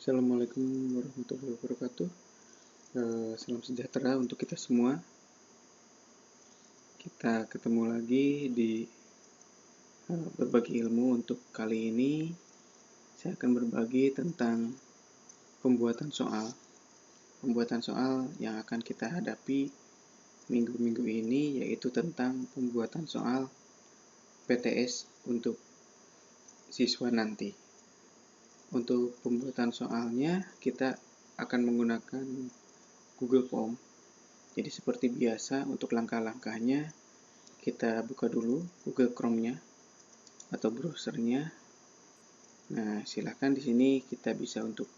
Assalamualaikum warahmatullahi wabarakatuh. Salam sejahtera untuk kita semua. Kita ketemu lagi di berbagi ilmu. Untuk kali ini saya akan berbagi tentang pembuatan soal. Pembuatan soal yang akan kita hadapi minggu-minggu ini yaitu tentang pembuatan soal PTS untuk siswa nanti. Untuk pembuatan soalnya kita akan menggunakan Google Form. Jadi seperti biasa untuk langkah-langkahnya kita buka dulu Google Chrome-nya atau browsernya. Nah, silakan di sini kita bisa untuk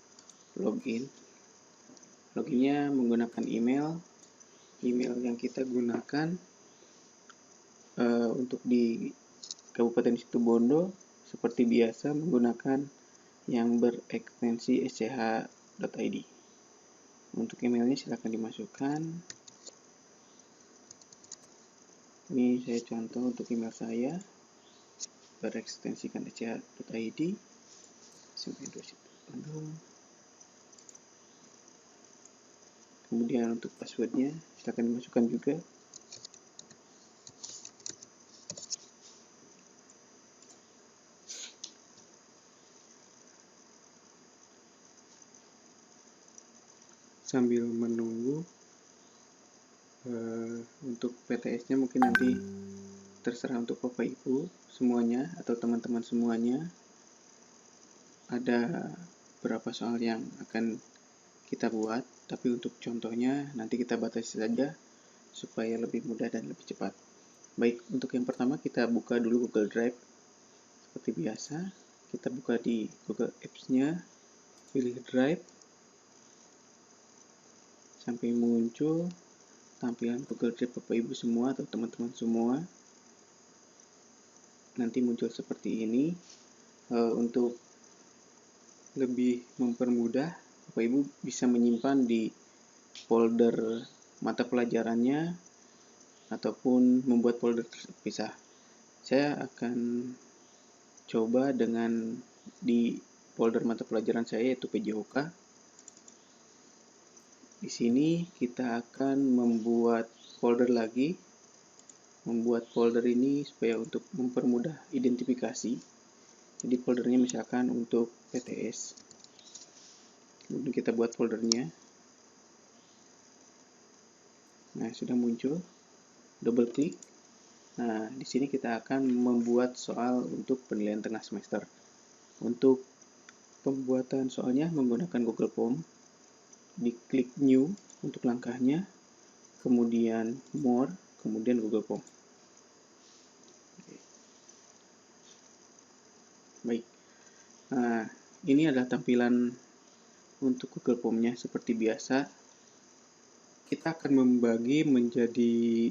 login. Loginnya menggunakan email yang kita gunakan untuk di Kabupaten Situbondo seperti biasa menggunakan yang berekstensi sch.id. Untuk emailnya silakan dimasukkan. Ini saya contoh untuk email saya berekstensikan sch.id. Kemudian untuk passwordnya silakan dimasukkan juga. Sambil menunggu untuk PTS-nya mungkin nanti terserah untuk Bapak Ibu semuanya atau teman-teman semuanya. Ada beberapa soal yang akan kita buat, tapi untuk contohnya nanti kita batasi saja supaya lebih mudah dan lebih cepat. Baik, untuk yang pertama kita buka dulu Google Drive. Seperti biasa, kita buka di Google Apps-nya, pilih Drive, sampai muncul tampilan Google Drive Bapak Ibu semua atau teman-teman semua. Nanti muncul seperti ini. Untuk lebih mempermudah, Bapak Ibu bisa menyimpan di folder mata pelajarannya ataupun membuat folder terpisah. Saya akan coba dengan di folder mata pelajaran saya yaitu PJOK. Di sini kita akan membuat folder lagi. Membuat folder ini supaya untuk mempermudah identifikasi. Jadi foldernya misalkan untuk PTS. Kemudian kita buat foldernya. Nah, sudah muncul. Double klik. Nah, di sini kita akan membuat soal untuk penilaian tengah semester. Untuk pembuatan soalnya menggunakan Google Form. Diklik New untuk langkahnya, kemudian More, kemudian Google Form. Baik. Nah, ini adalah tampilan untuk Google Form-nya seperti biasa. Kita akan membagi menjadi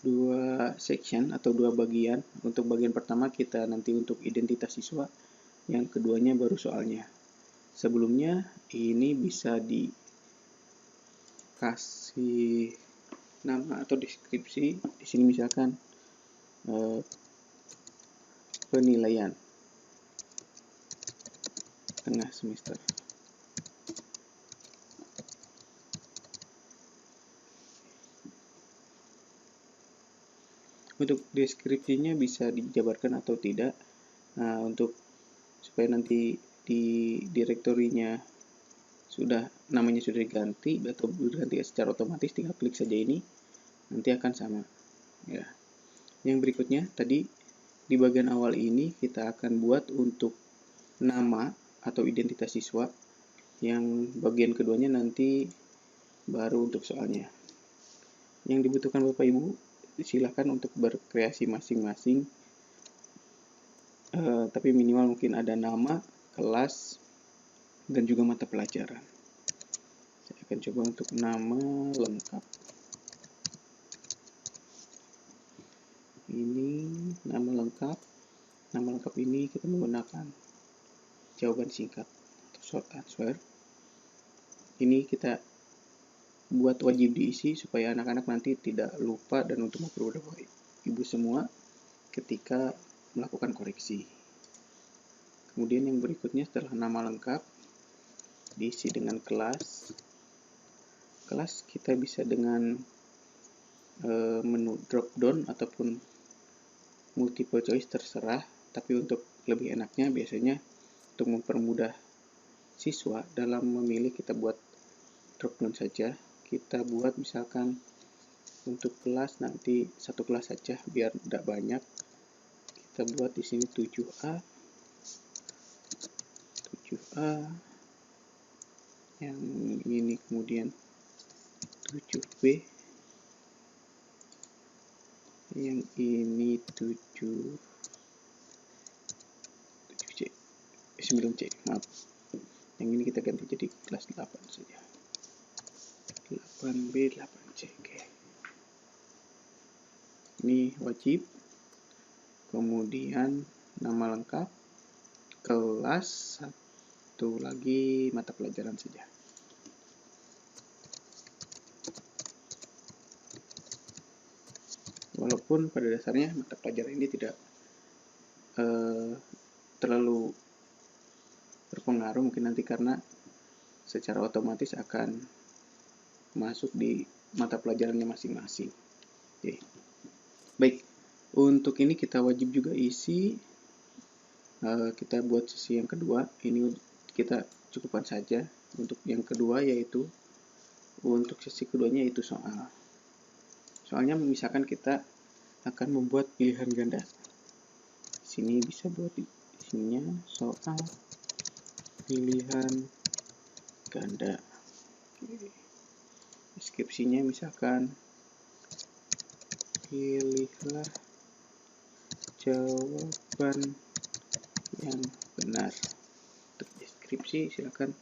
dua section atau dua bagian. Untuk bagian pertama kita nanti untuk identitas siswa, yang keduanya baru soalnya. Sebelumnya ini bisa dikasih nama atau deskripsi. Di sini misalkan penilaian tengah semester. Untuk deskripsinya bisa dijabarkan atau tidak. Nah, untuk supaya nanti di direktorinya namanya sudah diganti atau diganti secara otomatis, tinggal klik saja ini, nanti akan sama. Ya. Yang berikutnya tadi di bagian awal ini kita akan buat untuk nama atau identitas siswa. Yang bagian keduanya nanti baru untuk soalnya. Yang dibutuhkan Bapak Ibu silakan untuk berkreasi masing-masing. Tapi minimal mungkin ada nama, kelas, dan juga mata pelajaran. Saya akan coba untuk nama lengkap. Ini nama lengkap. Nama lengkap ini kita menggunakan jawaban singkat atau short answer. Ini kita buat wajib diisi supaya anak-anak nanti tidak lupa dan untuk mempermudah Ibu semua ketika melakukan koreksi. Kemudian yang berikutnya setelah nama lengkap, diisi dengan kelas. Kelas kita bisa dengan menu drop down ataupun multiple choice, terserah. Tapi untuk lebih enaknya biasanya untuk mempermudah siswa dalam memilih, kita buat drop down saja. Kita buat misalkan untuk kelas nanti satu kelas saja biar tidak banyak. Kita buat di sini 7A, yang ini kemudian 7B, yang ini 9C, maaf. Yang ini kita ganti jadi kelas 8 saja. 8B, 8C. Oke. Ini wajib. Kemudian nama lengkap, kelas, satu lagi mata pelajaran saja. Walaupun pada dasarnya mata pelajaran ini tidak terlalu berpengaruh, mungkin nanti karena secara otomatis akan masuk di mata pelajarannya masing-masing. Oke. Baik, untuk ini kita wajib juga isi. Kita buat sesi yang kedua, ini kita cukupkan saja. Untuk yang kedua yaitu untuk sesi keduanya itu soal. Soalnya misalkan kita akan membuat pilihan ganda. Di sini bisa buat di sininya soal pilihan ganda. Deskripsinya misalkan pilihlah jawaban yang benar. Untuk deskripsi silakan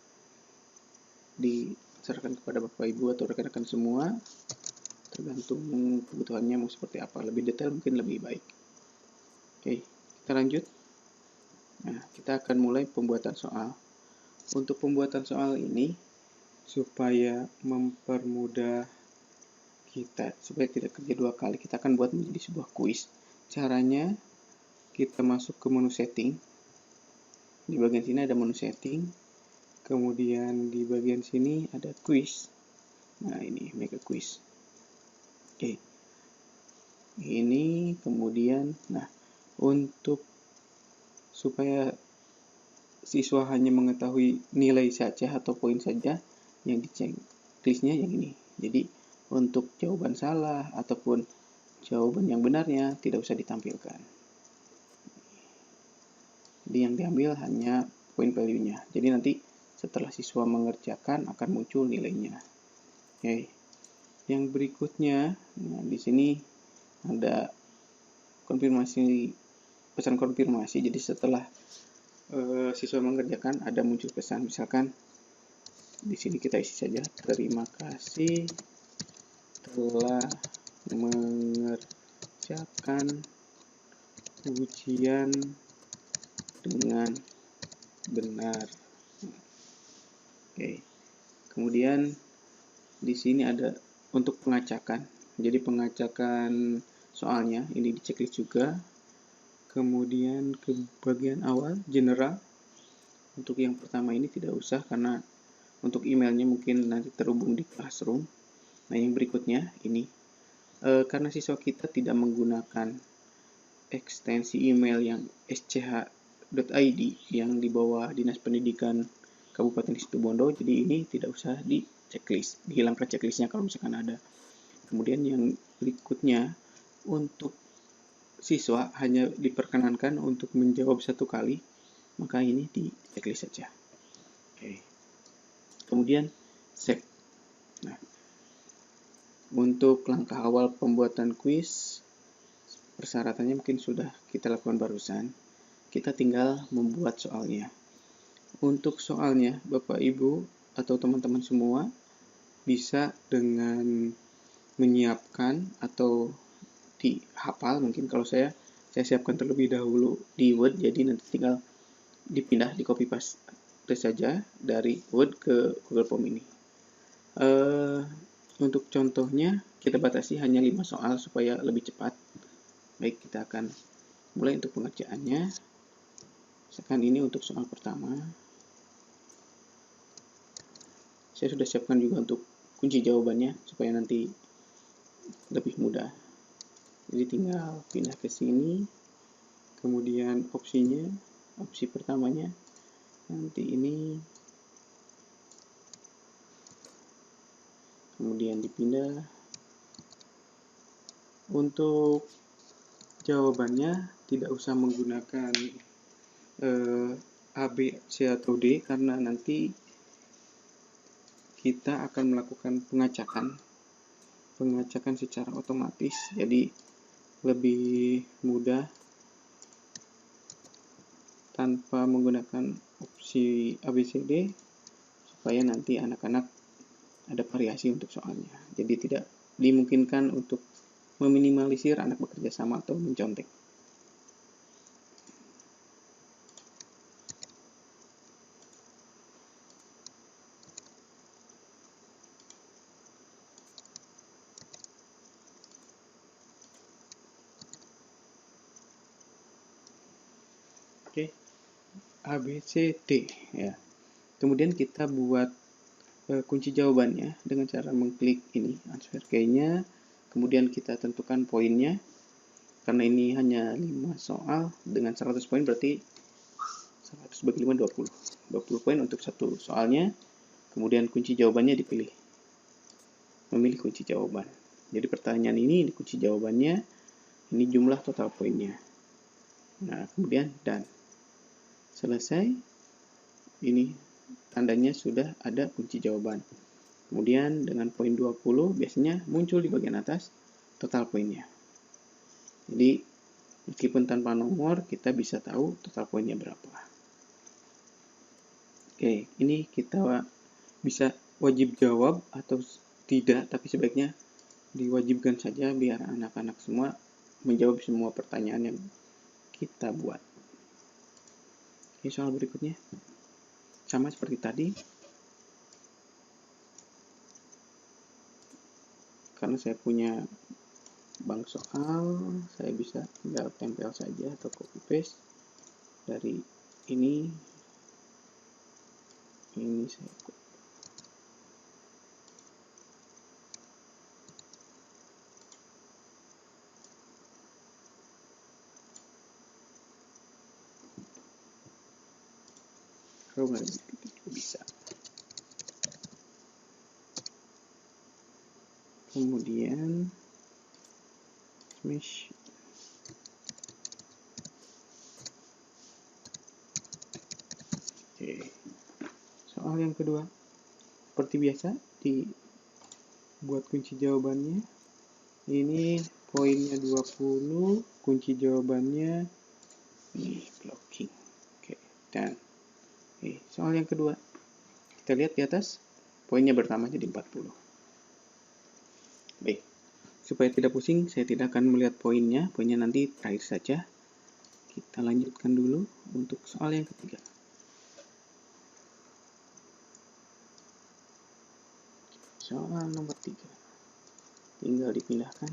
diserahkan kepada Bapak Ibu atau rekan-rekan semua, tergantung kebutuhannya mau seperti apa. Lebih detail mungkin lebih baik. Oke, kita lanjut. Nah, kita akan mulai pembuatan soal. Untuk pembuatan soal ini, supaya mempermudah kita, supaya tidak kerja dua kali, kita akan buat menjadi sebuah kuis. Caranya, kita masuk ke menu setting. Di bagian sini ada menu setting. Kemudian di bagian sini ada quiz. Nah, ini mega quiz. Oke. Ini kemudian, nah, untuk supaya siswa hanya mengetahui nilai saja atau poin saja, yang dicek listnya yang ini. Jadi untuk jawaban salah ataupun jawaban yang benarnya tidak usah ditampilkan. Jadi yang diambil hanya poin value-nya. Jadi nanti setelah siswa mengerjakan akan muncul nilainya. Oke. Yang berikutnya, nah di sini ada konfirmasi, pesan konfirmasi. Jadi setelah siswa mengerjakan ada muncul pesan, misalkan di sini kita isi saja, terima kasih telah mengerjakan ujian dengan benar. Oke. Kemudian di sini ada untuk pengacakan. Jadi pengacakan soalnya ini di checklist juga. Kemudian ke bagian awal general. Untuk yang pertama ini tidak usah karena untuk emailnya mungkin nanti terhubung di Classroom. Nah, yang berikutnya ini karena siswa kita tidak menggunakan ekstensi email yang sch.id yang di bawah Dinas Pendidikan Kabupaten Situbondo, jadi ini tidak usah di checklist, dihilangkan checklistnya kalau misalkan ada. Kemudian yang berikutnya, untuk siswa hanya diperkenankan untuk menjawab satu kali, maka ini di checklist saja. Oke. Kemudian save. Nah, untuk langkah awal pembuatan kuis, persyaratannya mungkin sudah kita lakukan barusan. Kita tinggal membuat soalnya. Untuk soalnya, Bapak Ibu atau teman-teman semua bisa dengan menyiapkan atau dihafal. Mungkin kalau saya siapkan terlebih dahulu di Word, jadi nanti tinggal dipindah, di copy paste saja dari Word ke Google Form ini. Untuk contohnya kita batasi hanya 5 soal supaya lebih cepat. Baik, kita akan mulai untuk pengerjaannya. Misalkan ini untuk soal pertama. saya sudah siapkan juga untuk kunci jawabannya supaya nanti lebih mudah. Jadi tinggal pindah ke sini, kemudian opsinya, opsi pertamanya nanti ini, kemudian dipindah. Untuk jawabannya tidak usah menggunakan A, B, C, atau D, karena nanti kita akan melakukan pengacakan secara otomatis, jadi lebih mudah tanpa menggunakan opsi A, B, C, D, supaya nanti anak-anak ada variasi untuk soalnya. Jadi tidak dimungkinkan untuk meminimalisir anak bekerja sama atau mencontek. Oke, A, B, C, D ya. Kemudian kita buat kunci jawabannya dengan cara mengklik ini answer key-nya, kemudian kita tentukan poinnya. Karena ini hanya 5 soal dengan 100 poin, berarti 100 bagi 5 20. 20 poin untuk satu soalnya. Kemudian kunci jawabannya dipilih. Memilih kunci jawaban. Jadi pertanyaan ini kunci jawabannya, ini jumlah total poinnya. Nah, kemudian dan selesai. Ini tandanya sudah ada kunci jawaban. Kemudian dengan poin 20 biasanya muncul di bagian atas total poinnya. Jadi meskipun tanpa nomor kita bisa tahu total poinnya berapa. Oke, ini kita bisa wajib jawab atau tidak, tapi sebaiknya diwajibkan saja biar anak-anak semua menjawab semua pertanyaan yang kita buat. Oke, soal berikutnya sama seperti tadi. Karena saya punya bank soal, saya bisa tinggal tempel saja atau copy paste dari ini saya kalau nggak bisa. Kemudian smash. Oke. Soal yang kedua, seperti biasa dibuat kunci jawabannya. Ini poinnya 20, kunci jawabannya ini blocking. Oke, dan soal yang kedua. Kita lihat di atas, poinnya bertambah jadi 40. Baik, supaya tidak pusing, saya tidak akan melihat poinnya nanti terakhir saja. Kita lanjutkan dulu untuk soal yang ketiga. Soal nomor 3. Tinggal dipindahkan.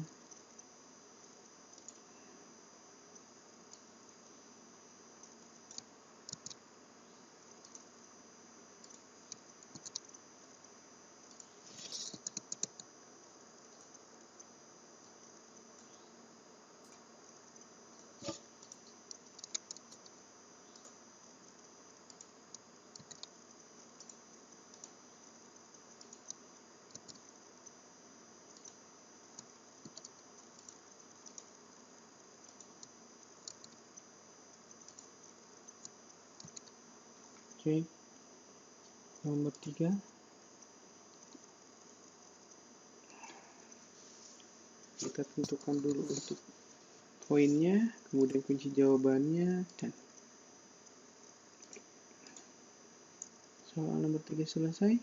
Oke, nomor 3. Kita tentukan dulu untuk poinnya, kemudian kunci jawabannya, dan soal nomor 3 selesai.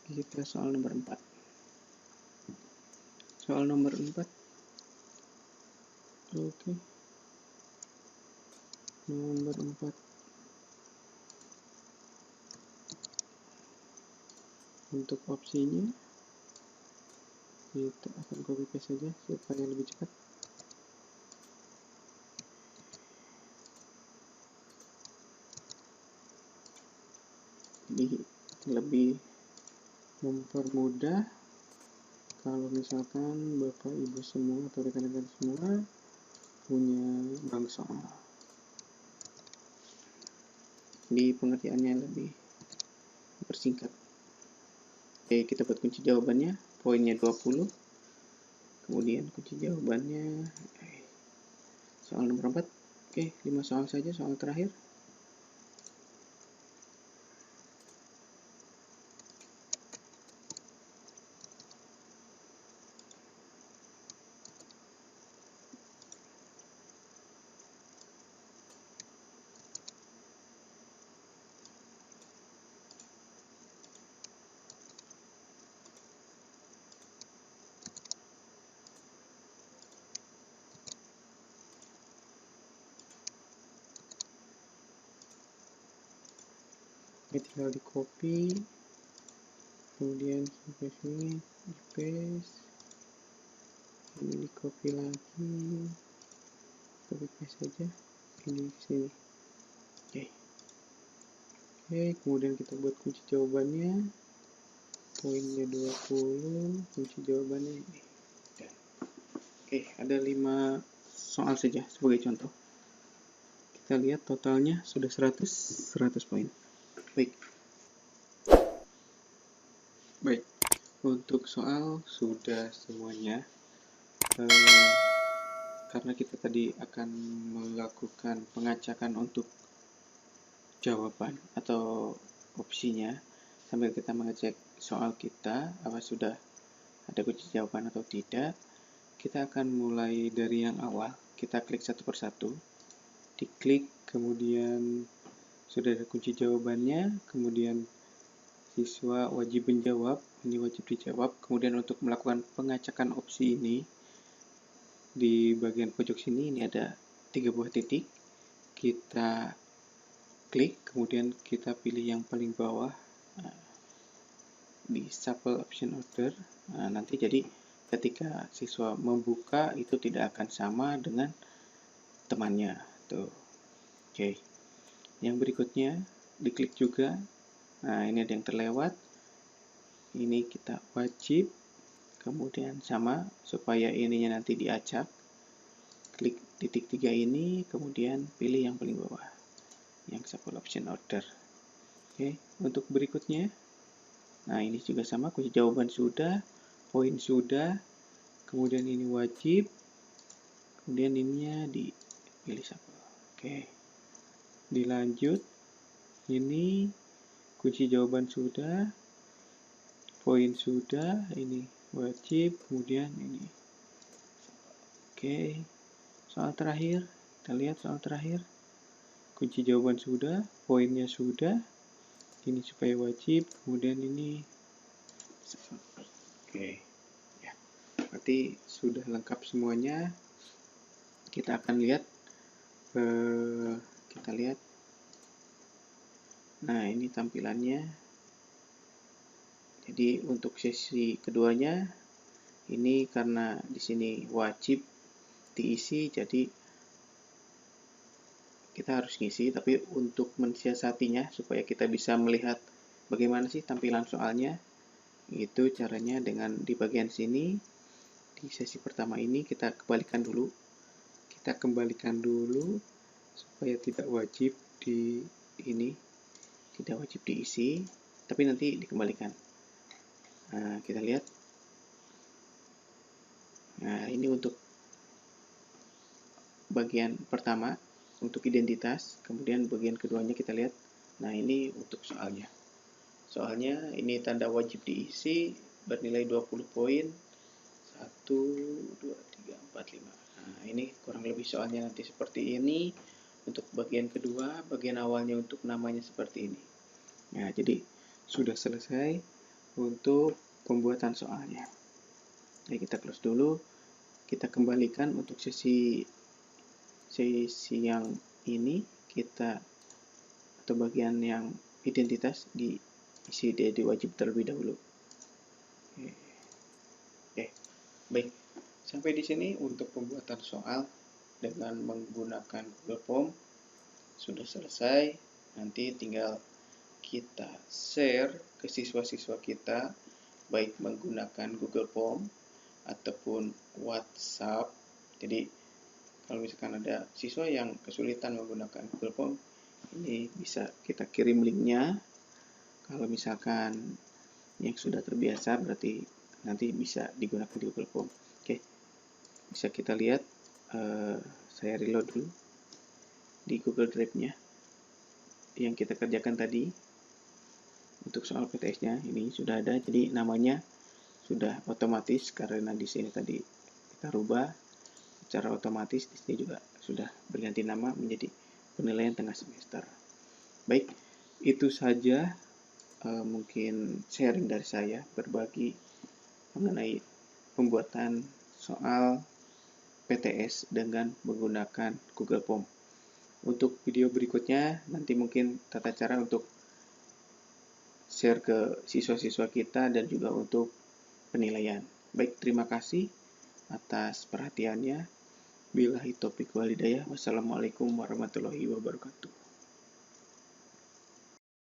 Kita soal nomor 4. Soal nomor 4. Oke. Nomor 4. Untuk opsinya kita akan copy paste saja supaya lebih cepat. Jadi lebih mempermudah kalau misalkan Bapak Ibu semua atau rekan-rekan semua punya bank soal. Di pengertiannya lebih persingkat. Oke, kita buat kunci jawabannya. Poinnya 20. Kemudian kunci jawabannya soal nomor 4. Oke, 5 soal saja, soal terakhir. Ini tinggal di copy, kemudian sampai sini di paste, ini di copy lagi, copy paste saja, ini di sini. Oke, kemudian kita buat kunci jawabannya, poinnya 20, kunci jawabannya ini. Oke, ada 5 soal saja sebagai contoh. Kita lihat totalnya sudah 100 poin. Baik, untuk soal sudah semuanya. Karena kita tadi akan melakukan pengacakan untuk jawaban atau opsinya, sambil kita mengecek soal kita apa sudah ada kunci jawaban atau tidak. Kita akan mulai dari yang awal. Kita klik satu persatu, diklik, kemudian sudah ada kunci jawabannya, kemudian siswa wajib menjawab, ini wajib dijawab. Kemudian untuk melakukan pengacakan opsi ini, di bagian pojok sini ini ada 3 buah titik. Kita klik, kemudian kita pilih yang paling bawah di shuffle option order. Nanti jadi ketika siswa membuka itu tidak akan sama dengan temannya. Tuh. Oke. Yang berikutnya diklik juga. Nah, ini ada yang terlewat. Ini kita wajib, kemudian sama supaya ininya nanti diacak. Klik titik 3 ini, kemudian pilih yang paling bawah, yang shuffle option order. Oke, untuk berikutnya, nah ini juga sama, kunci jawaban sudah, poin sudah, kemudian ini wajib, kemudian ininya dipilih shuffle. Oke, dilanjut, ini kunci jawaban sudah, poin sudah, ini wajib, kemudian ini. Oke, soal terakhir, kita lihat soal terakhir. Kunci jawaban sudah, poinnya sudah, ini supaya wajib, kemudian ini. Oke, ya, berarti sudah lengkap semuanya. Kita akan lihat, nah ini tampilannya. Jadi untuk sesi keduanya ini karena di sini wajib diisi, jadi kita harus ngisi. Tapi untuk mensiasatinya supaya kita bisa melihat bagaimana sih tampilan soalnya, itu caranya dengan di bagian sini di sesi pertama ini kita kembalikan dulu. Kita kembalikan dulu supaya tidak wajib di ini, tidak wajib diisi, tapi nanti dikembalikan. Nah, kita lihat. Nah, ini untuk bagian pertama untuk identitas, kemudian bagian keduanya kita lihat. Nah, ini untuk soalnya. Soalnya ini tanda wajib diisi bernilai 20 poin. 1, 2, 3, 4, 5. Nah, ini kurang lebih soalnya nanti seperti ini. Untuk bagian kedua, bagian awalnya untuk namanya seperti ini. Nah, jadi sudah selesai untuk pembuatan soalnya. Jadi kita close dulu. Kita kembalikan untuk sesi yang ini, kita atau bagian yang identitas diisi di wajib terlebih dahulu. Oke. Baik. Sampai di sini untuk pembuatan soal dengan menggunakan Google Form sudah selesai. Nanti tinggal kita share ke siswa-siswa kita baik menggunakan Google Form ataupun WhatsApp. Jadi kalau misalkan ada siswa yang kesulitan menggunakan Google Form, ini bisa kita kirim linknya. Kalau misalkan yang sudah terbiasa, berarti nanti bisa digunakan di Google Form. Oke, bisa kita lihat. Saya reload dulu di Google Drive-nya yang kita kerjakan tadi. Untuk soal PTS-nya ini sudah ada, jadi namanya sudah otomatis karena di sini tadi kita rubah secara otomatis. Di sini juga sudah berganti nama menjadi penilaian tengah semester. Baik, itu saja mungkin sharing dari saya, berbagi mengenai pembuatan soal PTS dengan menggunakan Google Form. Untuk video berikutnya nanti mungkin tata cara untuk share ke siswa-siswa kita dan juga untuk penilaian. Baik, terima kasih atas perhatiannya. Billahi taufiq walhidayah. Wassalamualaikum warahmatullahi wabarakatuh.